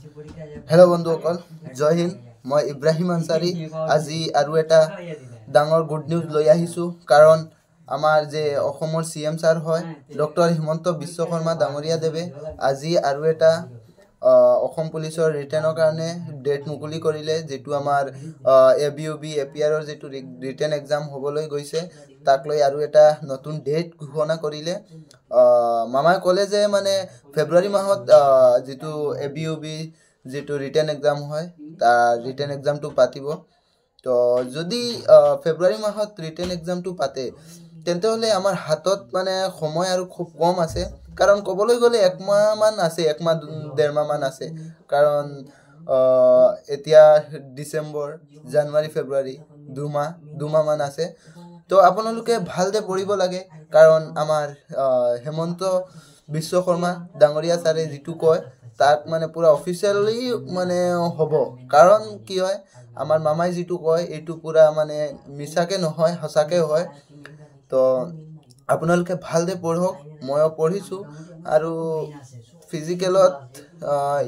hello बंधुসকল जय हिंद मैं इब्राहिम आंसारी আজি আৰু এটা ডাঙৰ গুড নিউজ লৈ আহিছো কাৰণ আমাৰ যে অসমৰ সিএম স্যাৰ হয় ডক্টৰ হিমন্ত বিশ্ব শৰ্মা ডাঙৰীয়া দেৱে আজি আৰু এটা অসম পুলিচৰ ৰিটেনৰ কাৰণে ডেট মুকলি কৰিলে যেটো আমাৰ এবিউবি এপিআৰৰ যেটো ৰিটেন এক্সাম হ'বলৈ গৈছে তাক লৈ আৰু এটা নতুন ডেট ঘোষণা কৰিলে মামাই ক'লে যে মানে ফেব্ৰুৱাৰী মাহত যেটো এবিউবি যেটো ৰিটেন এক্সাম হয় তাৰ ৰিটেন এক্সামটো পাতিব তো যদি ফেব্ৰুৱাৰী মাহত ৰিটেন এক্সামটো পাতে তেন্তে হলে আমাৰ হাতত মানে সময় আৰু খুব কম আছে কাৰণ ক'বলৈ গ'লে এক মাহ মান আছে এক মাহ ডেৰ মাহ মান আছে কাৰণ এতিয়া ডিসেম্বৰ জানুৱাৰী ফেব্ৰুৱাৰী দুমাহ মান আছে তো আপোনালোকে ভালদে পঢ়িব লাগে কাৰণ আমাৰ হেমন্ত বিশ্ব শৰ্মা ডাঙৰীয়া ছাৰে যেটো কয় তাক মানে পুৰা অফিশিয়ালি মানে হ'ব কাৰণ কি হয় আমাৰ মামাই যেটো কয় এটো পুরা মানে মিছাকে নহয় হসাকে হয় তো আপোনালোকে ভালদে পঢ়ক ময়ো পঢ়িছো আৰু ফিজিক্যালত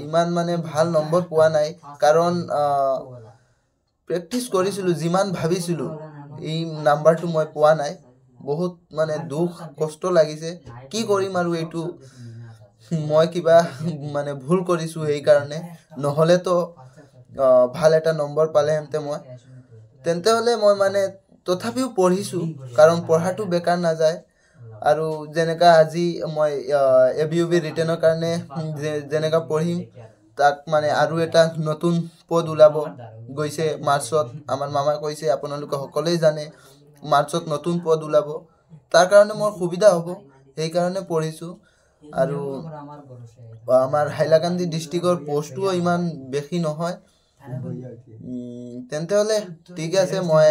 ইমান মানে ভাল নম্বৰ পোৱা নাই কাৰণ প্ৰেক্টিস কৰিছিলো যিমান ভাবিছিলো এই নাম্বাৰটো মই পোৱা নাই বহুত মানে দুখ কষ্ট লাগিছে কি কৰিম আৰু এটো মই কিবা মানে ভুল কৰিছো এই কাৰণে নহলে তো ভাল এটা নম্বৰ পালে হেমতে মই তেন্তে হলে মই মানে তথাপিও পঢ়িছো কাৰণ পঢ়াটো বেকাৰ না যায় আৰু যেনেকা আজি মই এবিউবি ৰিটেনৰ কাৰণে যেনেকা পঢ়িম তাক মানে আৰু এটা নতুন পদ ওলাব গৈছে মাৰ্চত আমাৰ মামাই কৈছে আপোনালোকে সকলোৱে জানে মাৰ্চত নতুন পদ ওলাব তাৰ কাৰণে মোৰ সুবিধা হ'ব এই কাৰণে পঢ়িছো আৰু আমাৰ হাইলাকান্দি ডিস্ট্ৰিক্টৰ পোষ্টও ইমান বেছি নহয় তেন্তে হলে ঠিক আছে মই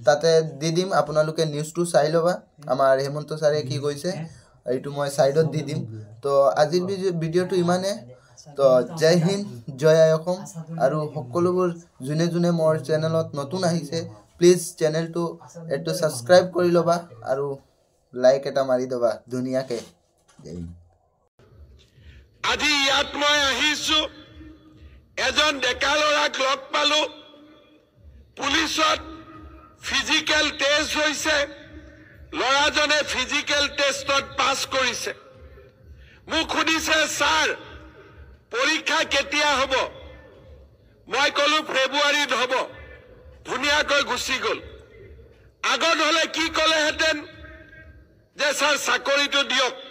তাতে দি দিম আপোনালোকে নিউজটো চাই লবা আমাৰ হেমন্ত ছাৰে কি কৈছে এইটো মই সাইডত দি দিম তো আজিৰ ভিডিওটো ইমানে তো জয় হিন্দ জয় অসম আৰু সকলোবোৰ জুনে জুনে মোৰ চেনেলত নতুন আহিছে প্লিজ চেনেলটো এটো সাবস্ক্ৰাইব কৰি লবা আৰু লাইক এটা মাৰি দবা ধুনিয়াকে আজি ইয়াত মই আহিছো এজন ডেকা লৰাক লগ পালো পুলিচত ফিজিক্যাল টেষ্ট হৈছে লৰাজনে ফিজিক্যাল টেষ্টত পাস কৰিছে মোক সুধিছে স্যাৰ পৰীক্ষা কেতিয়া হ'ব মই কলো ফেব্ৰুৱাৰীত হ'ব ধুনিয়াকৈ গুছি গল আগত হলে কি কলে হেতেন যে স্যাৰ চাকৰিটো দিয়ক